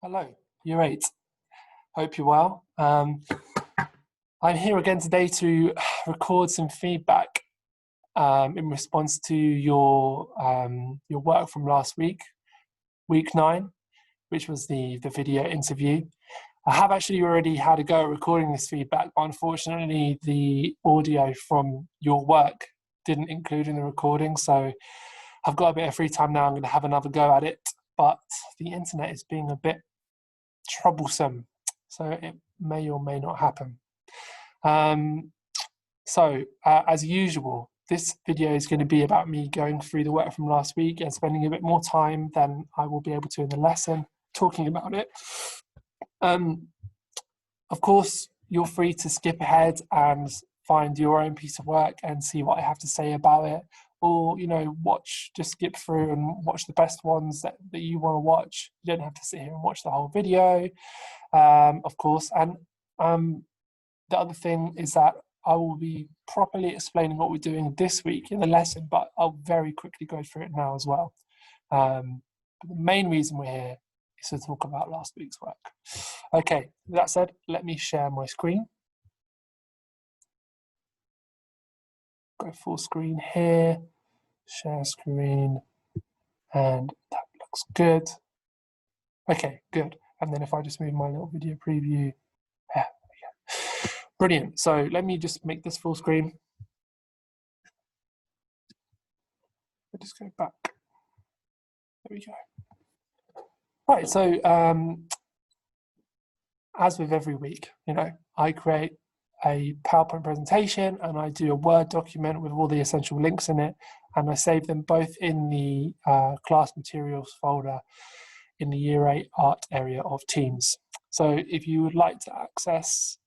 Hello, year 8. Hope you're well. I'm here again today to record some feedback in response to your work from last week, week 9, which was the video interview. I have actually already had a go at recording this feedback, but unfortunately the audio from your work didn't include in the recording, so I've got a bit of free time now. I'm going to have another go at it, but the internet is being a bit troublesome, so it may or may not happen. As usual, this video is going to be about me going through the work from last week and spending a bit more time than I will be able to in the lesson talking about it. Of course, you're free to skip ahead and find your own piece of work and see what I have to say about it, or just skip through and watch the best ones that you want to watch. You don't have to sit here and watch the whole video, of course. And the other thing is that I will be properly explaining what we're doing this week in the lesson, but I'll very quickly go through it now as well. But the main reason we're here is to talk about last week's work. Okay, with that said, let me share my screen. Go full screen here, share screen, and that looks good. Okay, good. And then if I just move my little video preview, there we go. Brilliant. So let me just make this full screen. I'll just go back. There we go. Right, so as with every week, I create a PowerPoint presentation and I do a Word document with all the essential links in it, and I save them both in the class materials folder in the Year 8 art area of Teams. So if you would like to access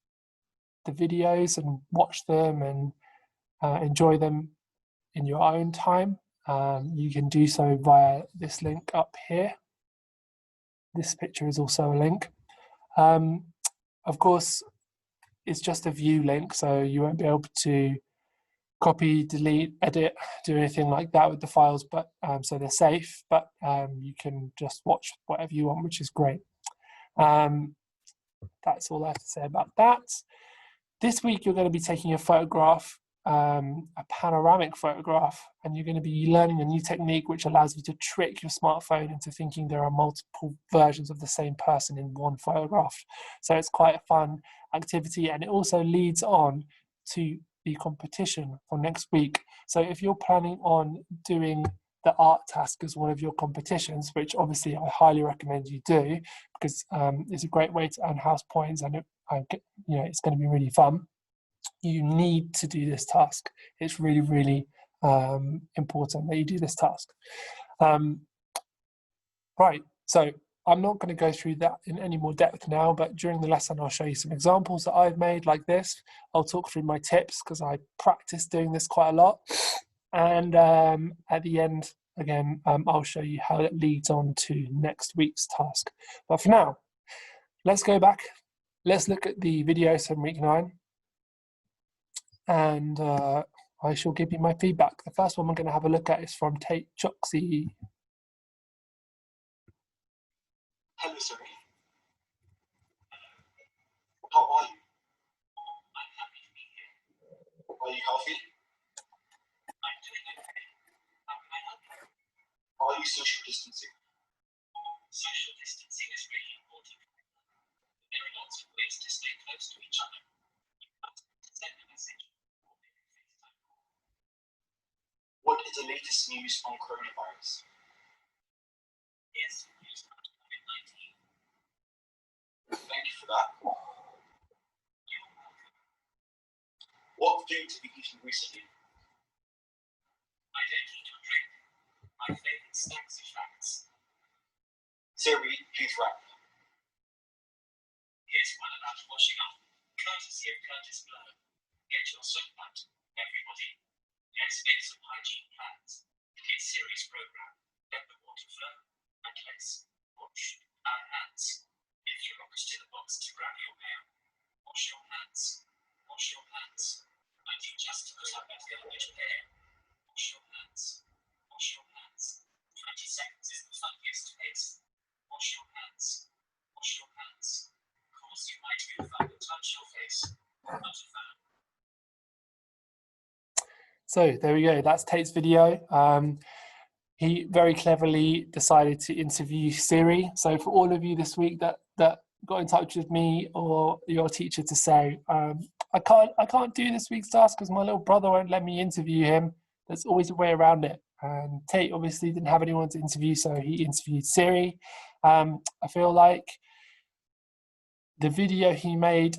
the videos and watch them and enjoy them in your own time, you can do so via this link up here. This picture is also a link. Of course, it's just a view link, so you won't be able to copy, delete, edit, do anything like that with the files, but so they're safe, but you can just watch whatever you want, which is great. That's all I have to say about that. This week you're going to be taking a photograph, a panoramic photograph, and you're going to be learning a new technique which allows you to trick your smartphone into thinking there are multiple versions of the same person in one photograph. So it's quite a fun activity, and it also leads on to the competition for next week. So if you're planning on doing the art task as one of your competitions, which obviously I highly recommend you do, because it's a great way to earn house points, and it's going to be really fun. You need to do this task. It's really, really important that you do this task. Right, so I'm not going to go through that in any more depth now, but during the lesson I'll show you some examples that I've made like this. I'll talk through my tips because I practice doing this quite a lot. And at the end, again, I'll show you how it leads on to next week's task. But for now, let's go back. Let's look at the videos from week 9. And I shall give you my feedback. The first one we're going to have a look at is from Critchley. Hello, Zoe. How are you? I'm happy to be here. Are you healthy? I'm doing okay. How can I help you? Are you social distancing? Social distancing is really important. There are lots of ways to stay close to each other. You must send a message or make a FaceTime call. What is the latest news on coronavirus? Here's some news about COVID-19. Thank you for that. You're welcome. What food have you eaten recently? I don't eat or drink. My favorite snacks are facts. Siri, please rap. Here's one about washing up. Courtesy of Curtis Blow. Get your soap out, everybody. Let's get some hygiene plans. It's Siri's program. Let the water flow. And let's wash our hands. If you rocks to the box to grab your mail, wash your hands. Wash your hands. And you just put up that garbage there. Wash your hands. Wash your hands. 20 seconds is the funniest pace. Wash your hands. So there we go. That's Tate's video. He very cleverly decided to interview Siri. So for all of you this week that got in touch with me or your teacher to say, I can't do this week's task because my little brother won't let me interview him. There's always a way around it. And Tate obviously didn't have anyone to interview, so he interviewed Siri. I feel like the video he made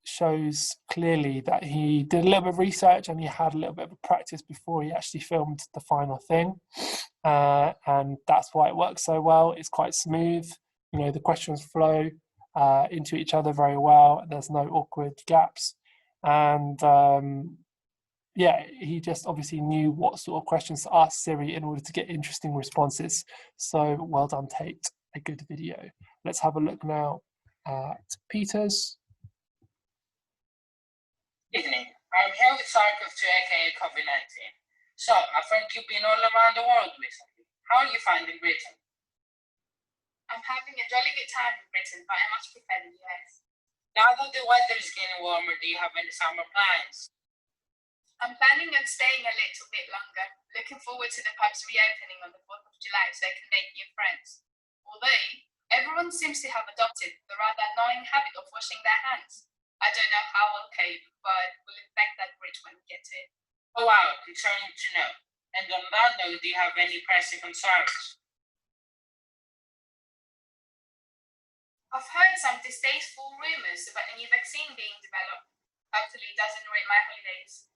shows clearly that he did a little bit of research and he had a little bit of practice before he actually filmed the final thing, and that's why it works so well. It's quite smooth, you know, the questions flow into each other very well. There's no awkward gaps, and yeah, he just obviously knew what sort of questions to ask Siri in order to get interesting responses. So well done, Tate. A good video. Let's have a look now at Peter's. Evening. I'm here with Sarkov to aka COVID-19. So, I think you've been all around the world recently. How are you finding Britain? I'm having a jolly good time in Britain, but I much prefer the US. Now that the weather is getting warmer, do you have any summer plans? I'm planning on staying a little bit longer, looking forward to the pubs reopening on the 4th of July so I can make new friends. Although, everyone seems to have adopted the rather annoying habit of washing their hands. I don't know how I'll cope, but we'll infect that bridge when we get to it. Oh wow, concerning to know. And on that note, do you have any pressing concerns? I've heard some distasteful rumors about a new vaccine being developed. Hopefully it doesn't ruin my holidays.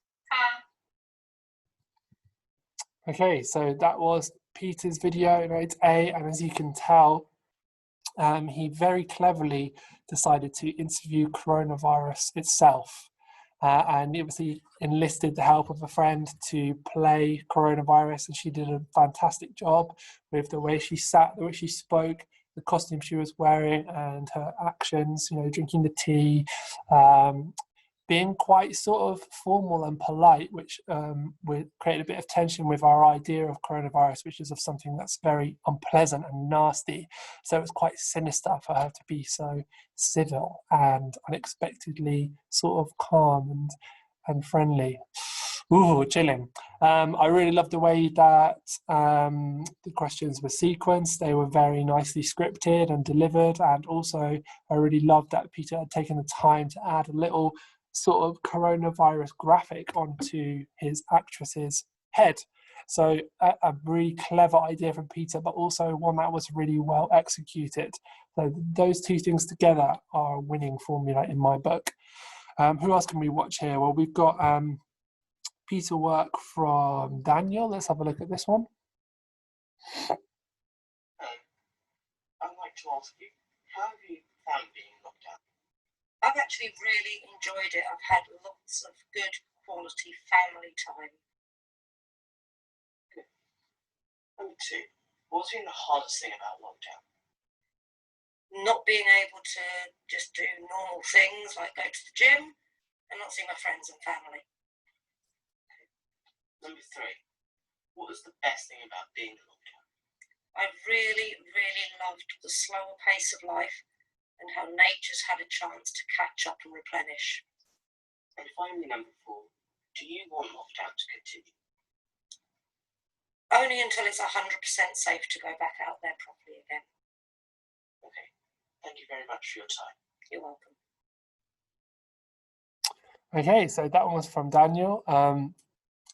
Okay, so that was Peter's video, grade A, and as you can tell, he very cleverly decided to interview coronavirus itself, and he obviously enlisted the help of a friend to play coronavirus, and she did a fantastic job with the way she sat, the way she spoke, the costume she was wearing, and her actions, you know, drinking the tea, being quite sort of formal and polite, which would create a bit of tension with our idea of coronavirus, which is of something that's very unpleasant and nasty. So it was quite sinister for her to be so civil and unexpectedly sort of calm and friendly. Ooh, chilling. I really loved the way that the questions were sequenced. They were very nicely scripted and delivered. And also, I really loved that Peter had taken the time to add a little sort of coronavirus graphic onto his actress's head. So a really clever idea from Peter, but also one that was really well executed. So those two things together are a winning formula in my book. Who else can we watch here? Well, we've got Peter work from Daniel. Let's have a look at this one. I'd like to ask you, how have you found being locked out? I've actually really enjoyed it. I've had lots of good quality family time. Number two, what's been the hardest thing about lockdown? Not being able to just do normal things like go to the gym and not see my friends and family. Number three, what was the best thing about being in lockdown? I really, really loved the slower pace of life and how nature's had a chance to catch up and replenish. And finally, number four, do you want lockdown to continue? Only until it's 100% safe to go back out there properly again. Okay, thank you very much for your time. You're welcome. Okay, so that one was from Daniel.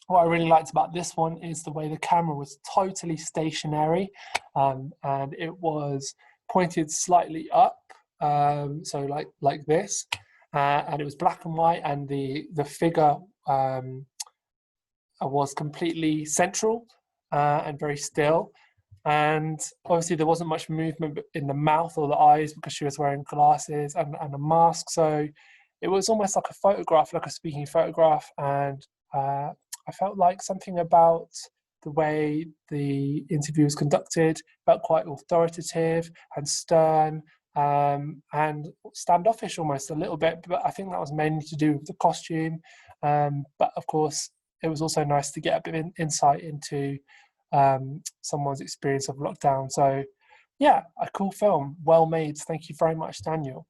What I really liked about this one is the way the camera was totally stationary, and it was pointed slightly up, so like this, and it was black and white, and the figure was completely central and very still. And obviously there wasn't much movement in the mouth or the eyes because she was wearing glasses and a mask. So it was almost like a photograph, like a speaking photograph. And I felt like something about the way the interview was conducted felt quite authoritative and stern and standoffish almost a little bit. But I think that was mainly to do with the costume. But of course, it was also nice to get a bit of insight into someone's experience of lockdown. So yeah, a cool film, well made. Thank you very much, Daniel.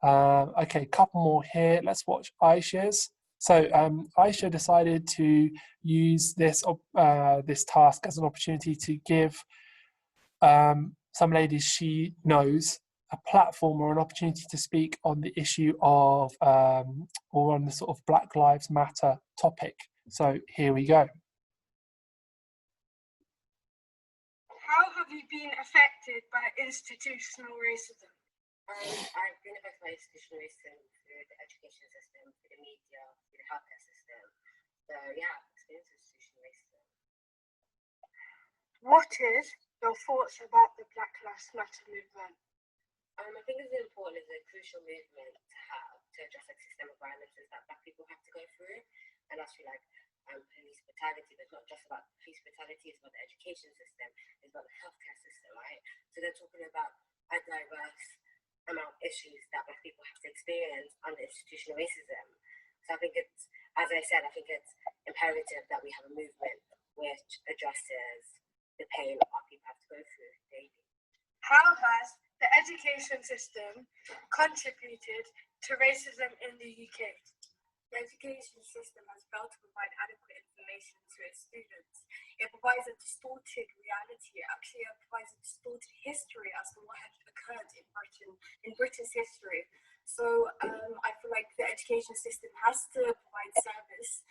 Okay, couple more here. Let's watch Aisha's. So Aisha decided to use this this task as an opportunity to give some ladies she knows a platform or an opportunity to speak on the issue of or on the sort of Black Lives Matter topic. So here we go. How have you been affected by institutional racism? I've been affected by institutional racism through the education system, through the media, through the healthcare system. So yeah, I've experienced institutional racism. What is your thoughts about the Black Lives Matter movement? I think it's important, it's a crucial movement to have to address like systemic violences that Black people have to go through, and that's through like police brutality. But it's not just about police brutality; it's about the education system, it's about the healthcare system, right? So they're talking about a diverse amount of issues that Black people have to experience under institutional racism. So I think it's, as I said, I think it's imperative that we have a movement which addresses the pain our people have to go through daily. How has the education system contributed to racism in the UK? The education system has failed to provide adequate information to its students. It provides a distorted reality. Actually, it provides a distorted history as to what had occurred in British history. So I feel like the education system has to provide service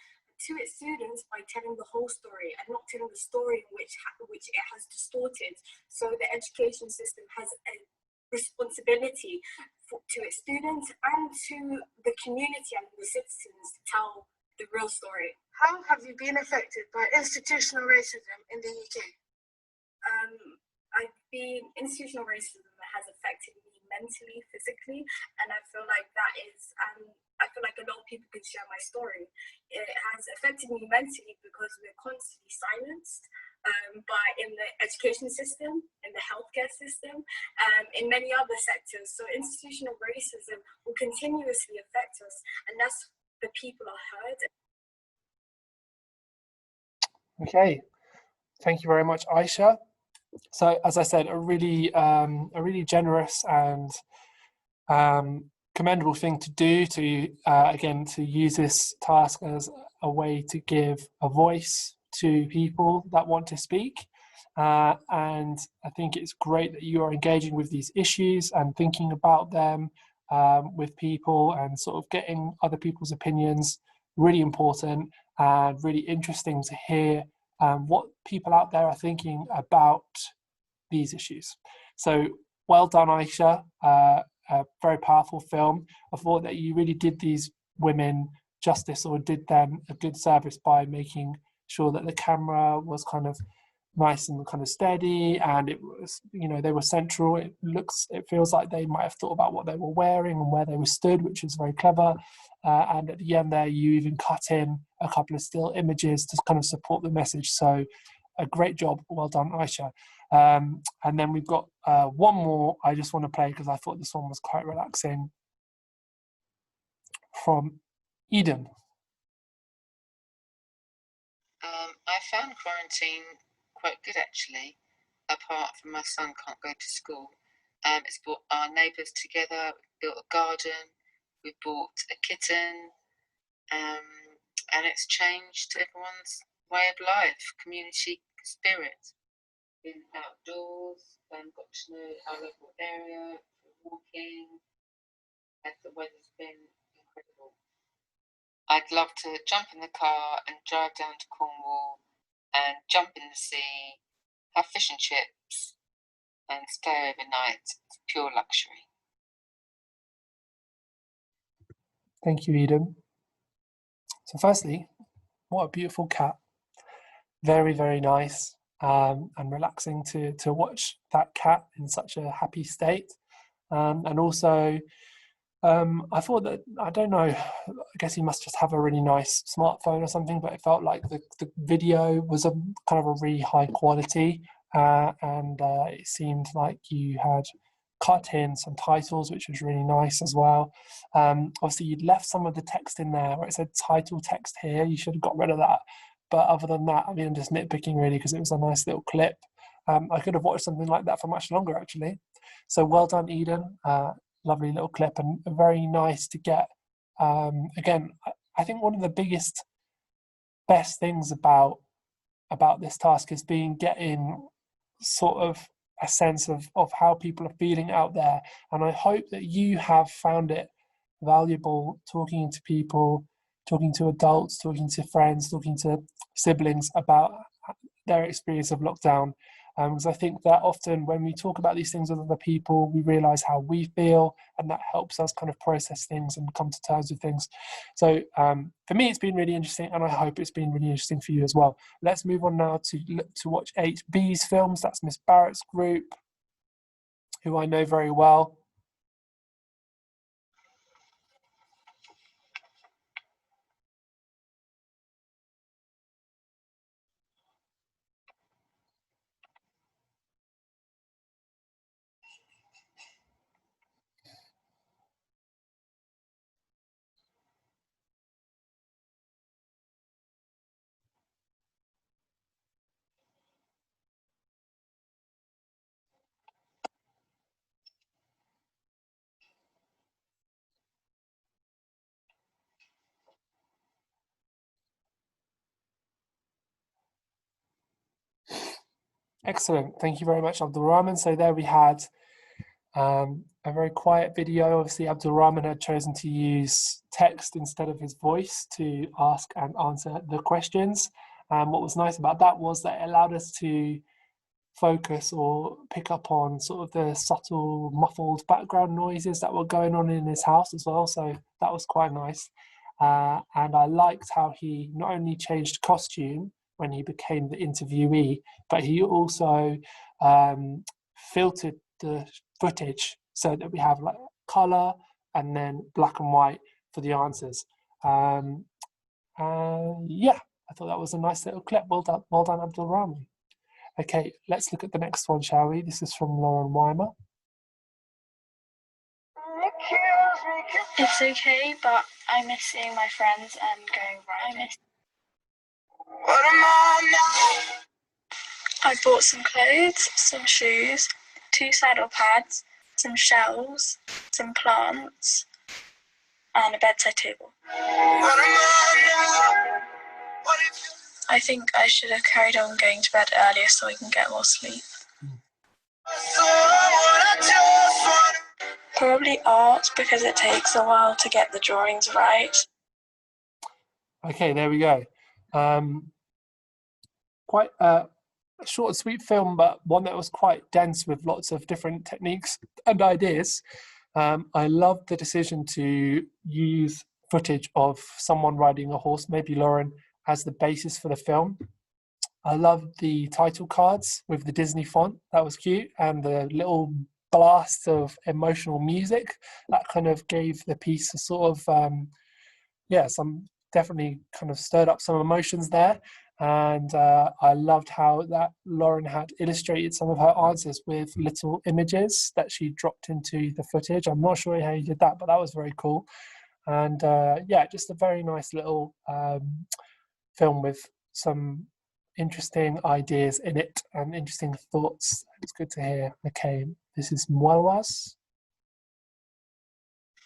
to its students by telling the whole story and not telling the story in which it has distorted. So the education system has a responsibility to its students and to the community and the citizens to tell the real story. How have you been affected by institutional racism in the UK? Institutional racism has affected me mentally, physically, and I feel like that is, I feel like a lot of people can share my story. It has affected me mentally because we're constantly silenced in the education system, in the healthcare system, in many other sectors. So institutional racism will continuously affect us, and that's the people are heard. Okay, thank you very much, Aisha. So as I said, a really generous and commendable thing to do, to again to use this task as a way to give a voice to people that want to speak, and I think it's great that you are engaging with these issues and thinking about them with people and sort of getting other people's opinions. Really important and really interesting to hear what people out there are thinking about these issues. So well done, Aisha. A very powerful film. I thought that you really did these women justice, or did them a good service by making sure that the camera was kind of nice and kind of steady, and it was, you know, they were central. It feels like they might have thought about what they were wearing and where they were stood, which is very clever. And at the end there, you even cut in a couple of still images to kind of support the message. So a great job. Well done, Aisha. And then we've got one more I just want to play because I thought this one was quite relaxing, from Eden. I found quarantine quite good, actually, apart from my son can't go to school. It's brought our neighbours together, we've built a garden, we bought a kitten, and it's changed everyone's way of life, community spirit. Been outdoors, got to know our local area, walking, and the weather's been incredible. I'd love to jump in the car and drive down to Cornwall and jump in the sea, have fish and chips, and stay overnight. It's pure luxury. Thank you, Eden. So firstly, what a beautiful cat. Very, very nice and relaxing to watch that cat in such a happy state. And also, I thought that, I don't know, I guess he must just have a really nice smartphone or something, but it felt like the video was a kind of a really high quality, and it seemed like you had cut in some titles, which was really nice as well. Obviously, you'd left some of the text in there where it said title text here. You should have got rid of that. But other than that, I mean, I'm just nitpicking really because it was a nice little clip. I could have watched something like that for much longer, actually. So well done, Eden. lovely little clip, and very nice to get. Again, I think one of the best things about this task is getting sort of a sense of how people are feeling out there. And I hope that you have found it valuable talking to people, talking to adults, talking to friends, talking to siblings about their experience of lockdown. Because I think that often when we talk about these things with other people, we realise how we feel, and that helps us kind of process things and come to terms with things. So for me, it's been really interesting, and I hope it's been really interesting for you as well. Let's move on now to watch 8B's films. That's Miss Barrett's group, who I know very well. Excellent. Thank you very much, Abdul Rahman. So there we had a very quiet video. Obviously, Abdul Rahman had chosen to use text instead of his voice to ask and answer the questions. What was nice about that was that it allowed us to focus or pick up on sort of the subtle, muffled background noises that were going on in his house as well. So that was quite nice. And I liked how he not only changed costume when he became the interviewee, but he also filtered the footage so that we have like color and then black and white for the answers. Yeah, I thought that was a nice little clip. Well done, Abdul Rahman. Okay, let's look at the next one, shall we? This is from Lauren Weimer. It's okay, but I miss seeing my friends and going riding. I bought some clothes, some shoes, 2 saddle pads, some shells, some plants, and a bedside table. I think I should have carried on going to bed earlier so I can get more sleep. Probably art, because it takes a while to get the drawings right. Okay, there we go. Quite a short and sweet film, but one that was quite dense with lots of different techniques and ideas. I loved the decision to use footage of someone riding a horse, maybe Lauren, as the basis for the film. I loved the title cards with the Disney font. That was cute. And the little blast of emotional music that kind of gave the piece a sort of, some definitely kind of stirred up some emotions there. And I loved how that Lauren had illustrated some of her answers with little images that she dropped into the footage. I'm not sure how you did that, but that was very cool. And just a very nice little film with some interesting ideas in it and interesting thoughts. It's good to hear. Okay, this is Mwalwas.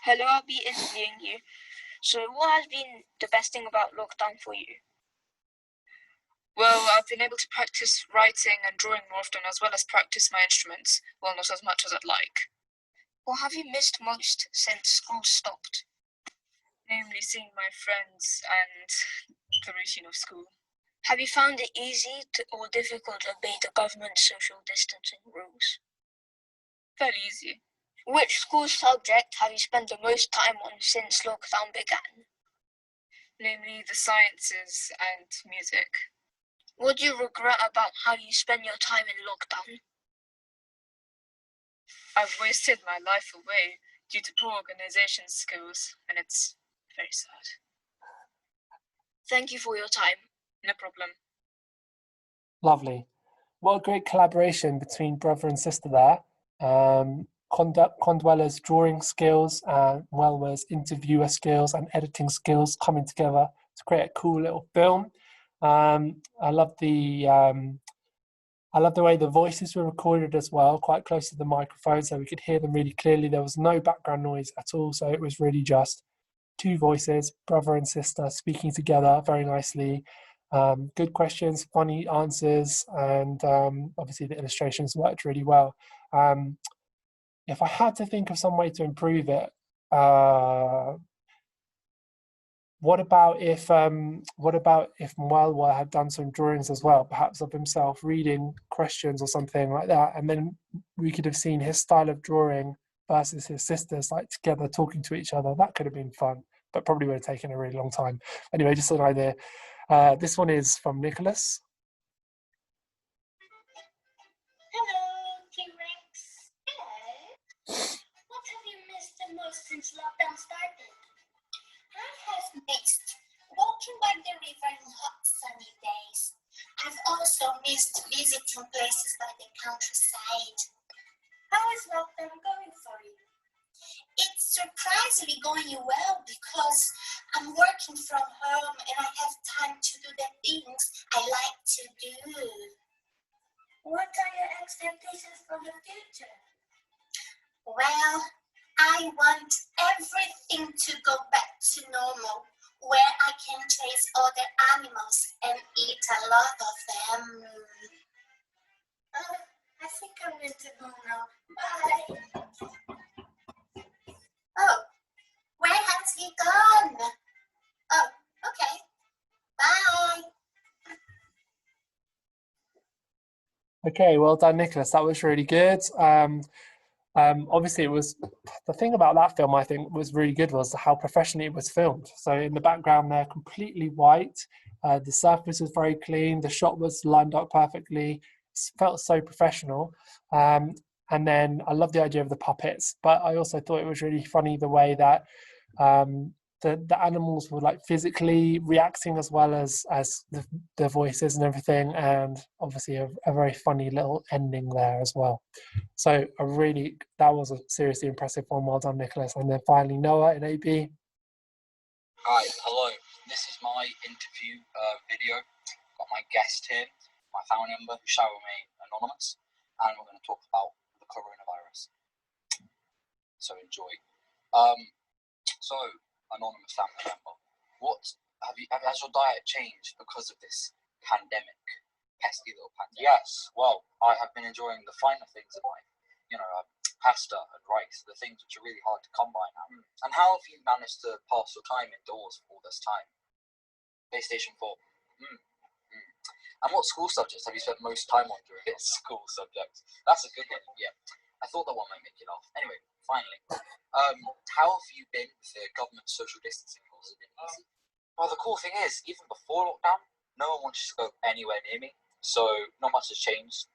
Hello, I'll be interviewing you. So what has been the best thing about lockdown for you? Well, I've been able to practice writing and drawing more often, as well as practice my instruments. Well, not as much as I'd like. What have you missed most since school stopped? Namely, seeing my friends and the routine of school. Have you found it easy or difficult to obey the government's social distancing rules? Fairly easy. Which school subject have you spent the most time on since lockdown began? Namely, the sciences and music. What do you regret about how you spend your time in lockdown? I've wasted my life away due to poor organisation skills, and it's very sad. Thank you for your time. No problem. Lovely. What a great collaboration between brother and sister there. Condweller's drawing skills and Mwelwa's interviewer skills and editing skills coming together to create a cool little film. I love the I love the way the voices were recorded as well, quite close to the microphone, so we could hear them really clearly. There was no background noise at all, so it was really just two voices, brother and sister, speaking together very nicely. Good questions, funny answers, and obviously the illustrations worked really well. If I had to think of some way to improve it, what about if Mwalwa had done some drawings as well, perhaps of himself reading questions or something like that, and then we could have seen his style of drawing versus his sisters, like together talking to each other. That could have been fun, but probably would have taken a really long time. Anyway, just an idea. This one is from Nicholas. Hello, T-Rex. What have you missed the most since lockdown started? I have missed walking by the river in hot sunny days. I've also missed visiting places by the countryside. How is lockdown going for you? It's surprisingly going well because I'm working from home and I have time to do the things I like to do. What are your expectations for the future? Well, I want everything to go back to normal, where I can chase other animals and eat a lot of them. I think I'm going to go now. Bye. Oh, where has he gone? Oh, okay. Bye. Okay, well done, Nicholas. That was really good. Obviously, it was the thing about that film I think was really good was how professionally it was filmed. So in the background, they're completely white. The surface was very clean. The shot was lined up perfectly. It felt so professional. And then I love the idea of the puppets, but I also thought it was really funny the way that the animals were like physically reacting as well as the voices and everything, and obviously a very funny little ending there as well. So that was a seriously impressive one. Well done, Nicholas. And then finally Noah in AB. Hi, hello. This is my interview video. Got my guest here, my family member who shall remain anonymous, and we're going to talk about the coronavirus. So enjoy. So anonymous family member, has your diet changed because of this pandemic, pesky little pandemic? Yes. Well, I have been enjoying the finer things in life. Pasta and rice, the things which are really hard to come by now. And how have you managed to pass your time indoors for all this time? PlayStation 4. And what school subjects have you spent most time on during this? School subjects. That's a good one. Yeah. I thought that one might make you laugh. Anyway, finally. How have you been with the government social distancing rules? Has it been easy? Well, the cool thing is, even before lockdown, no one wanted to go anywhere near me. So not much has changed.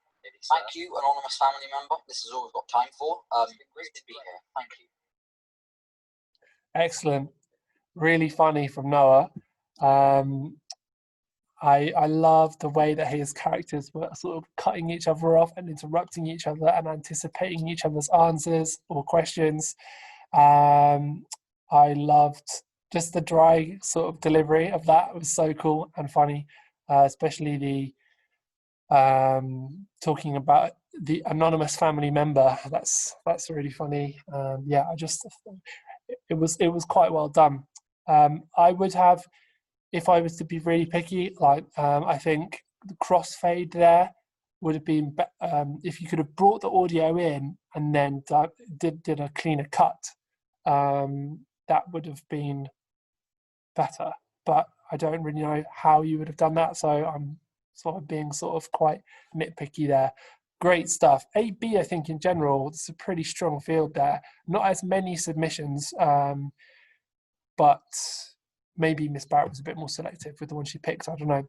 Thank you, anonymous family member. This is all we've got time for. It's been great to be here. Thank you. Excellent. Really funny from Noah. I love the way that his characters were sort of cutting each other off and interrupting each other and anticipating each other's answers or questions. I loved just the dry sort of delivery of that. It was so cool and funny, especially the talking about the anonymous family member. That's really funny. It was quite well done. I would have, if I was to be really picky, I think the crossfade there would have been if you could have brought the audio in and then did a cleaner cut. That would have been better, but I don't really know how you would have done that. So I'm sort of being quite nitpicky there. Great stuff. 8B, I think in general, it's a pretty strong field there. Not as many submissions, but maybe Miss Barrett was a bit more selective with the one she picked. I don't know.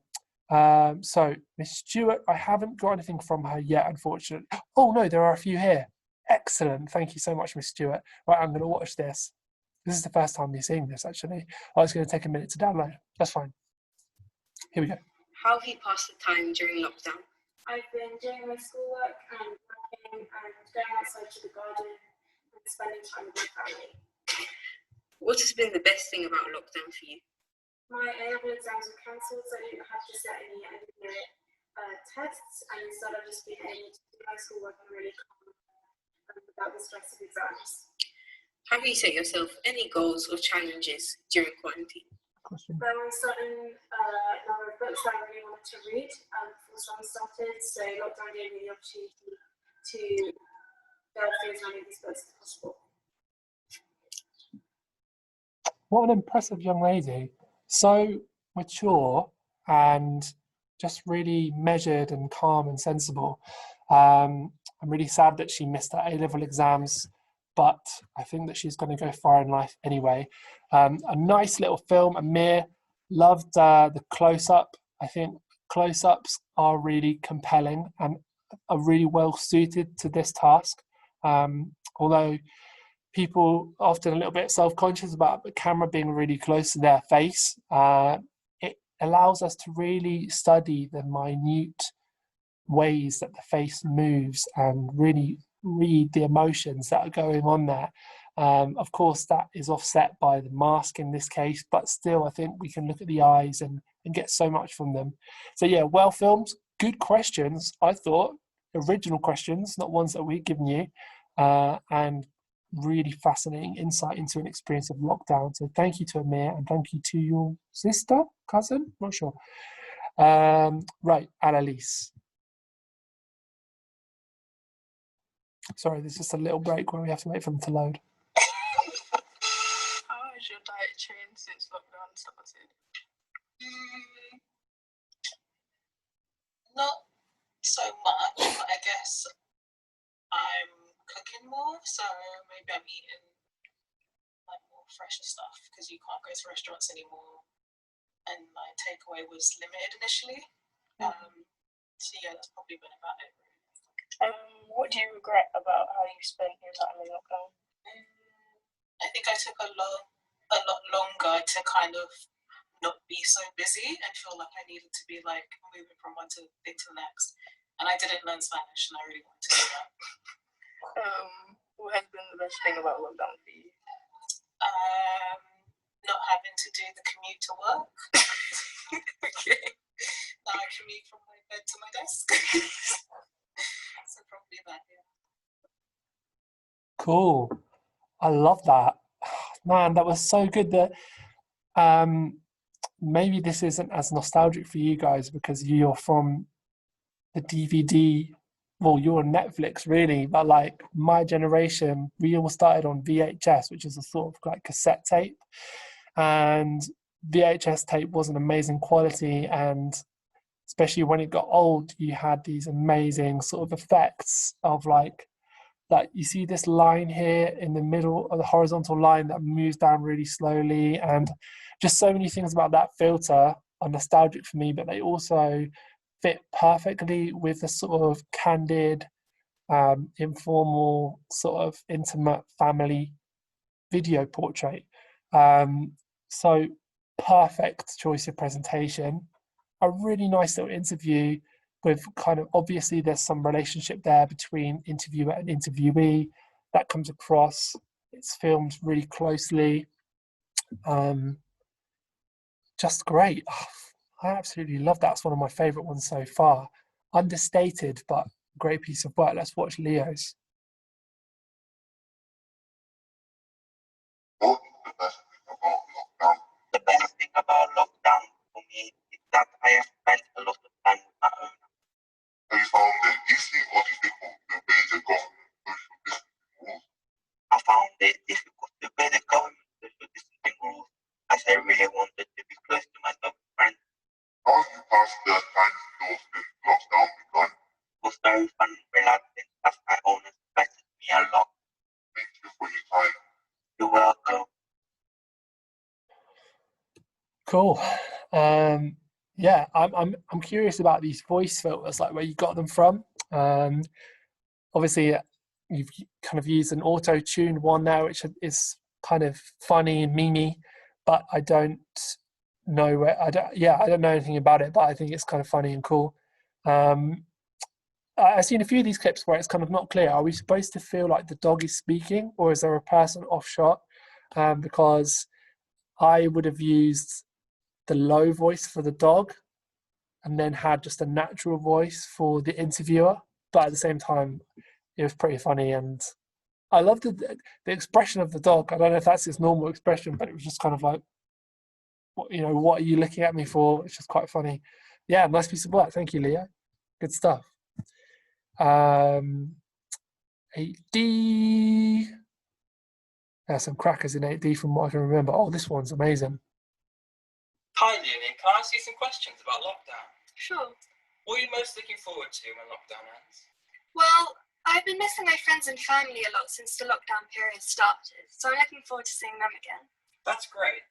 So Miss Stewart, I haven't got anything from her yet, unfortunately. Oh no, there are a few here. Excellent. Thank you so much, Miss Stewart. Right, I'm going to watch this. This is the first time you're seeing this, actually. Oh, it's going to take a minute to download. That's fine. Here we go. How have you passed the time during lockdown? I've been doing my schoolwork and working and going outside to the garden and spending time with my family. What has been the best thing about lockdown for you? My A-level exams were cancelled, so I didn't have to set any end of year tests, and instead of just being able to do my schoolwork and really calm without the stress of exams. Have you set yourself any goals or challenges during quarantine? There were certain number of books that I really wanted to read before summer started, so lockdown gave me the opportunity to go through as many of these books as possible. What an impressive young lady. So mature and just really measured and calm and sensible. I'm really sad that she missed her A-level exams, but I think that she's going to go far in life anyway. A nice little film. Amir loved the close-up. I think close-ups are really compelling and are really well suited to this task. Although people are often a little bit self-conscious about the camera being really close to their face, it allows us to really study the minute ways that the face moves and really read the emotions that are going on there. Of course, that is offset by the mask in this case, but still, I think we can look at the eyes and get so much from them. So yeah, well filmed, good questions, I thought, original questions, not ones that we've given you, and really fascinating insight into an experience of lockdown. So thank you to Amir and thank you to your sister, cousin, not sure. Right, Annalise. Sorry, there's just a little break where we have to wait for them to load. How has your diet changed since lockdown started? Not so much, but I guess I'm cooking more, so maybe I'm eating like more fresher stuff because you can't go to restaurants anymore, and my takeaway was limited initially. So yeah, that's probably been about it. What do you regret about how you spent your time in lockdown? I think I took a lot longer to kind of not be so busy and feel like I needed to be like moving from one thing to the next. And I didn't learn Spanish, and I really wanted to do that. What has been the best thing about lockdown for you? Not having to do the commute to work. Okay. Now I commute from my bed to my desk. So probably that, yeah. Cool. I love that. Man, that was so good that maybe this isn't as nostalgic for you guys because you're from the DVD. Well, you're on Netflix, really, but like my generation, we all started on VHS, which is a sort of like cassette tape. And VHS tape was an amazing quality, and especially when it got old, you had these amazing sort of effects of like you see this line here in the middle of the horizontal line that moves down really slowly, and just so many things about that filter are nostalgic for me, but they also fit perfectly with the sort of candid, informal, sort of intimate family video portrait. So perfect choice of presentation. A really nice little interview with kind of, obviously there's some relationship there between interviewer and interviewee that comes across. It's filmed really closely. Just great. Oh, I absolutely love that. It's one of my favorite ones so far. Understated, but great piece of work. Let's watch Leo's. The best thing about lockdown for me is that I have spent a lot of time with my own. Have you found it easy or difficult to obey the government social distancing rules? I found it difficult to obey the government social distancing rules as I really wanted to be close to my dog friends. How have you passed the time indoors since lockdown began? It was very fun and relaxing as my owners invited me a lot. Thank you for your time. You're welcome. Cool. Yeah, I'm curious about these voice filters, like where you got them from. Obviously, you've kind of used an auto-tuned one now, which is kind of funny and memey, but I don't know where I don't know anything about it, but I think it's kind of funny and cool. I've seen a few of these clips where it's kind of not clear. Are we supposed to feel like the dog is speaking, or is there a person off shot? Because I would have used the low voice for the dog, and then had just a natural voice for the interviewer. But at the same time, it was pretty funny, and I loved the expression of the dog. I don't know if that's his normal expression, but it was just kind of like, what are you looking at me for? It's just quite funny. Yeah, nice piece of work. Thank you, Leo. Good stuff. 8D. There's some crackers in 8D from what I can remember. Oh, this one's amazing. Hi, Leonie. Can I ask you some questions about lockdown? Sure. What are you most looking forward to when lockdown ends? Well, I've been missing my friends and family a lot since the lockdown period started, so I'm looking forward to seeing them again. That's great.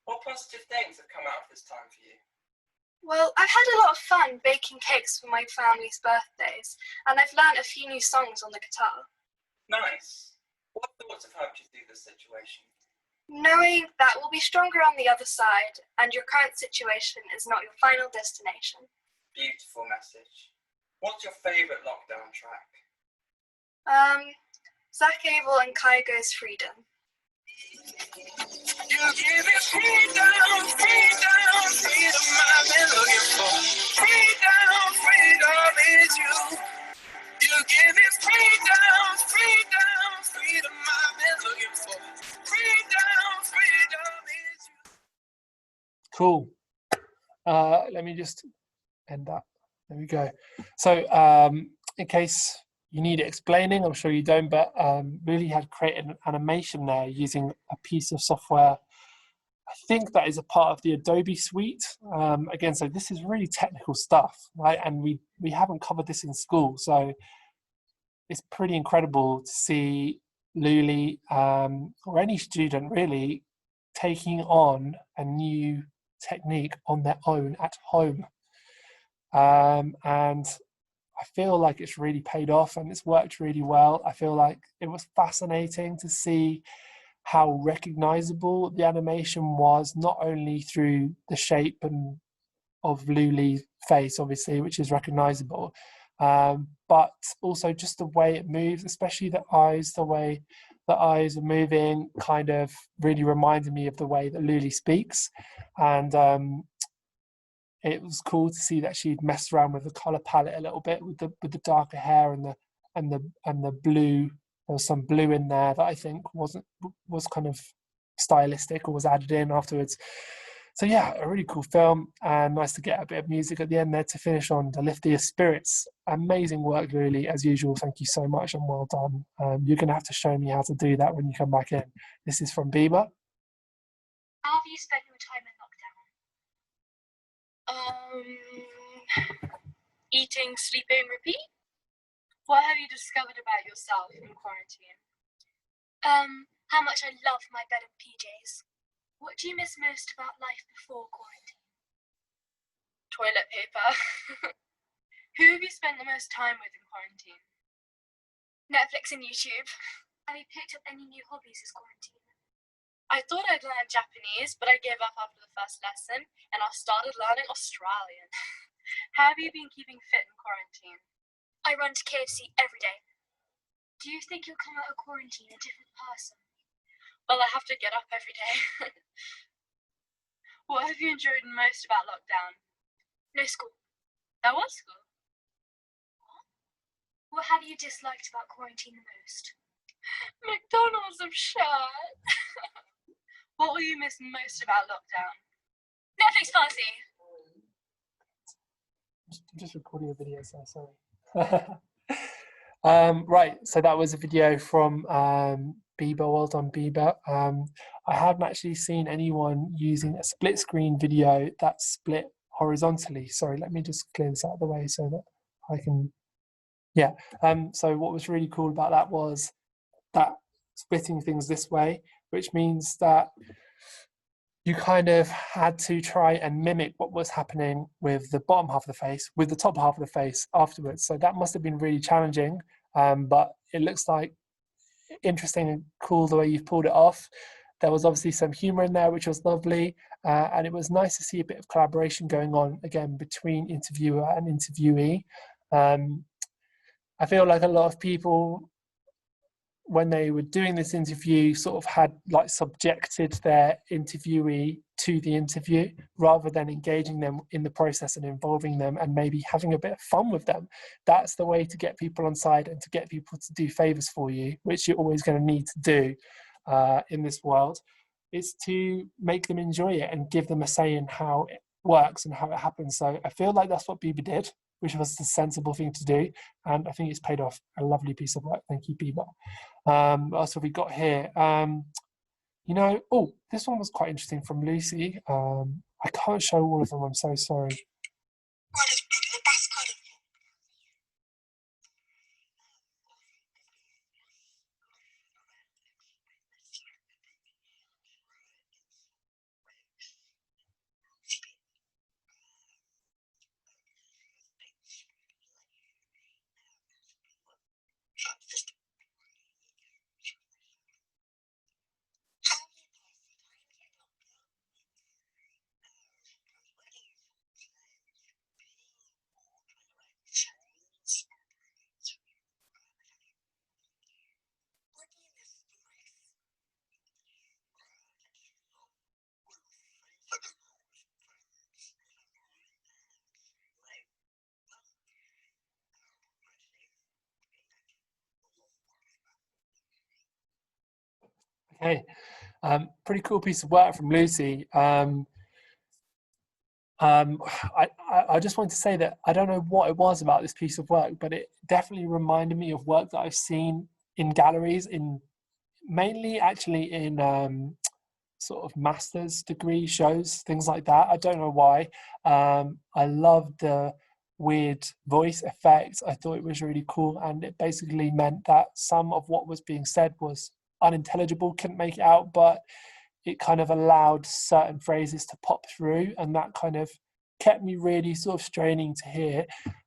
What positive things have come out of this time for you? Well, I've had a lot of fun baking cakes for my family's birthdays, and I've learned a few new songs on the guitar. Nice. What thoughts have helped you through this situation? Knowing that we'll be stronger on the other side, and your current situation is not your final destination. Beautiful message. What's your favourite lockdown track? Zach Abel and Kygo's Freedom. You give me freedom, freedom, freedom I've been looking for. Freedom, freedom is you. You give me freedom, freedom, freedom I've been looking for. Freedom, freedom is you. Cool. Let me just end that. There we go. So in case you need it explaining, I'm sure you don't, but Lily had created an animation there using a piece of software. I think that is a part of the Adobe suite. Again, so this is really technical stuff, right? And we haven't covered this in school, so it's pretty incredible to see Luli or any student really taking on a new technique on their own at home. And I feel like it's really paid off and it's worked really well. I feel like it was fascinating to see how recognizable the animation was, not only through the shape and of Luli's face, obviously, which is recognizable, but also just the way it moves, especially the eyes, the way the eyes are moving kind of really reminded me of the way that Luli speaks. And it was cool to see that she'd messed around with the color palette a little bit with the darker hair and the blue. There was some blue in there that I think was kind of stylistic or was added in afterwards. So yeah, a really cool film, and nice to get a bit of music at the end there to finish on, to lift your spirits. Amazing work, really, as usual. Thank you so much and well done. You're going to have to show me how to do that when you come back in. This is from Bieber. How have you spent your time in lockdown? Eating, sleeping, repeat. What have you discovered about yourself in quarantine? How much I love my bed and PJs. What do you miss most about life before quarantine? Toilet paper. Who have you spent the most time with in quarantine? Netflix and YouTube. Have you picked up any new hobbies this quarantine? I thought I'd learn Japanese, but I gave up after the first lesson, and I started learning Australian. How have you been keeping fit in quarantine? I run to KFC every day. Do you think you'll come out of quarantine a different person? Well, I have to get up every day. What have you enjoyed most about lockdown? No school. That was school. What have you disliked about quarantine the most? McDonald's, I'm shut. What will you miss most about lockdown? Netflix party. I'm just recording a video, so sorry. Right, so that was a video from Bieber. Well done, Bieber. I haven't actually seen anyone using a split screen video that's split horizontally. Sorry, let me just clear this out of the way so that I can, yeah. So what was really cool about that was that splitting things this way, which means that you kind of had to try and mimic what was happening with the bottom half of the face, with the top half of the face afterwards. So that must have been really challenging, but it looks like interesting and cool the way you've pulled it off. There was obviously some humor in there, which was lovely, and it was nice to see a bit of collaboration going on, again, between interviewer and interviewee. I feel like a lot of people when they were doing this interview, sort of had like subjected their interviewee to the interview rather than engaging them in the process and involving them and maybe having a bit of fun with them. That's the way to get people on side and to get people to do favors for you, which you're always going to need to do in this world, is to make them enjoy it and give them a say in how it works and how it happens. So I feel like that's what Bieber did, which was the sensible thing to do, and I think it's paid off. A lovely piece of work. Thank you, Bieber. What else have we got here? This one was quite interesting from Lucy. I can't show all of them, I'm so sorry. Okay, pretty cool piece of work from Lucy. I just want to say that I don't know what it was about this piece of work, but it definitely reminded me of work that I've seen in galleries, in mainly actually in sort of master's degree shows, things like that. I don't know why. I loved the weird voice effect. I thought it was really cool, and it basically meant that some of what was being said was unintelligible, couldn't make it out, but it kind of allowed certain phrases to pop through, and that kind of kept me really sort of straining to hear.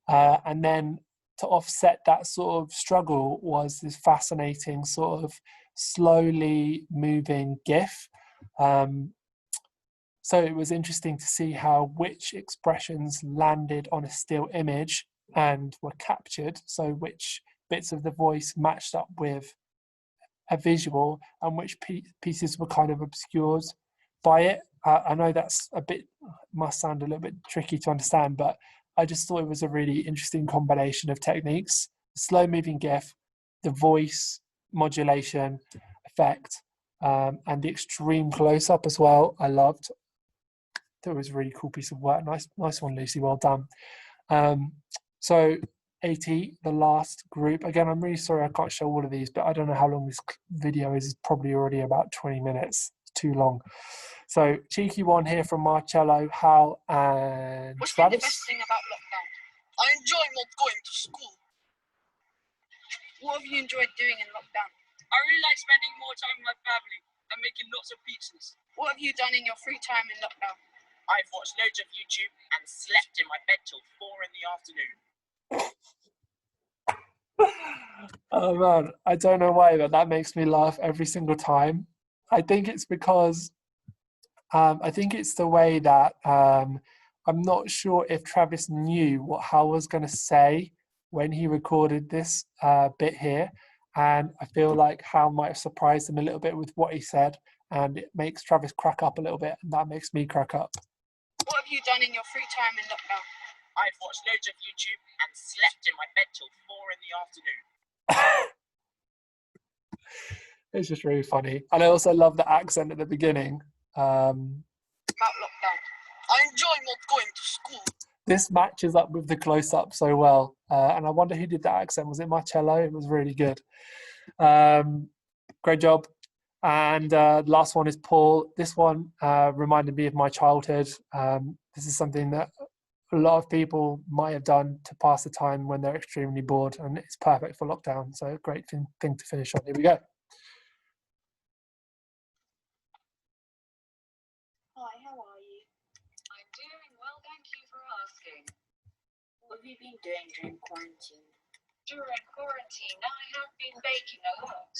And then to offset that sort of struggle was this fascinating sort of slowly moving GIF. So it was interesting to see how which expressions landed on a still image and were captured, so which bits of the voice matched up with a visual and which pieces were kind of obscured by it. I know that's must sound a little bit tricky to understand, but I just thought it was a really interesting combination of techniques: the slow moving GIF, the voice modulation effect, and the extreme close up as well. I loved. That was a really cool piece of work. Nice one, Lucy. Well done. So 80, the last group. Again, I'm really sorry I can't show all of these, but I don't know how long this video is. It's probably already about 20 minutes. It's too long. So cheeky one here from Marcello, Hal, and What's Travis. been the best thing about lockdown? I enjoy not going to school. What have you enjoyed doing in lockdown? I really like spending more time with my family and making lots of pizzas. What have you done in your free time in lockdown? I've watched loads of YouTube and slept in my bed till 4 in the afternoon. Oh man, I don't know why, but that makes me laugh every single time. I think it's because I think it's the way that I'm not sure if Travis knew what Hal was going to say when he recorded this bit here, and I feel like Hal might have surprised him a little bit with what he said, and it makes Travis crack up a little bit, and that makes me crack up. What have you done in your free time in lockdown? I've watched loads of YouTube and slept in my bed till 4 in the afternoon. It's just really funny. And I also love the accent at the beginning. About lockdown. I enjoy not going to school. This matches up with the close-up so well. And I wonder who did that accent. Was it Marcello? It was really good. Great job. And the last one is Paul. This one reminded me of my childhood. This is something that a lot of people might have done to pass the time when they're extremely bored, and it's perfect for lockdown. So great thing to finish on. Here we go. Hi, how are you? I'm doing well, thank you for asking. What have you been doing during quarantine? During quarantine, I have been baking a lot.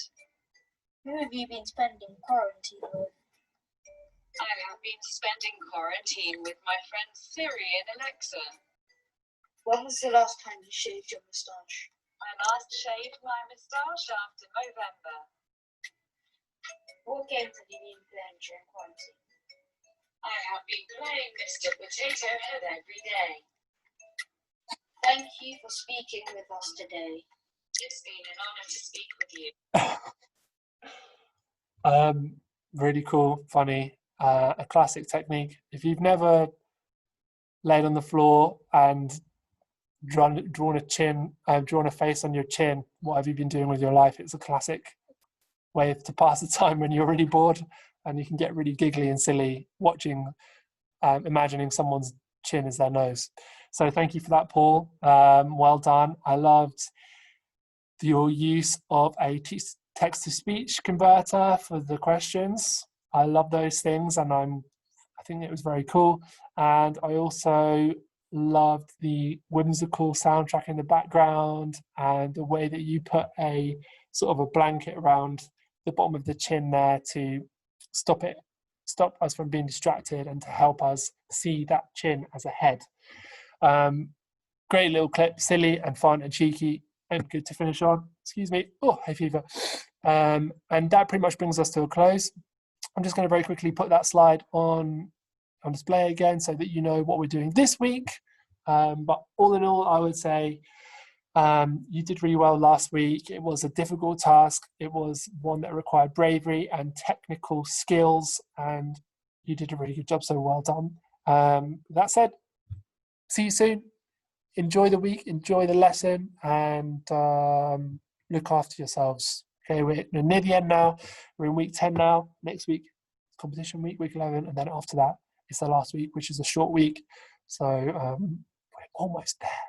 Who have you been spending quarantine with? I have been spending quarantine with my friends Siri and Alexa. When was the last time you shaved your moustache? My last shaved my moustache after November. What games have you been playing during quarantine? I have been playing Mr. Potato Head every day. Thank you for speaking with us today. It's been an honor to speak with you. Really cool, funny, a classic technique. If you've never laid on the floor and drawn a face on your chin, what have you been doing with your life? It's a classic way to pass the time when you're really bored, and you can get really giggly and silly watching, imagining someone's chin as their nose. So thank you for that, Paul. Well done. I loved your use of a text-to-speech converter for the questions. I love those things, and I think it was very cool. And I also loved the whimsical soundtrack in the background, and the way that you put a sort of a blanket around the bottom of the chin there to stop us from being distracted and to help us see that chin as a head. Great little clip, silly and fun and cheeky and good to finish on. Excuse me. Oh, hay fever. And that pretty much brings us to a close. I'm just going to very quickly put that slide on display again so that you know what we're doing this week. But all in all, I would say you did really well last week. It was a difficult task. It was one that required bravery and technical skills, and you did a really good job, so well done. That said, see you soon. Enjoy the week, enjoy the lesson, and look after yourselves. Okay, we're near the end now. We're in week 10 now. Next week, competition week, week 11, and then after that, it's the last week, which is a short week. So we're almost there.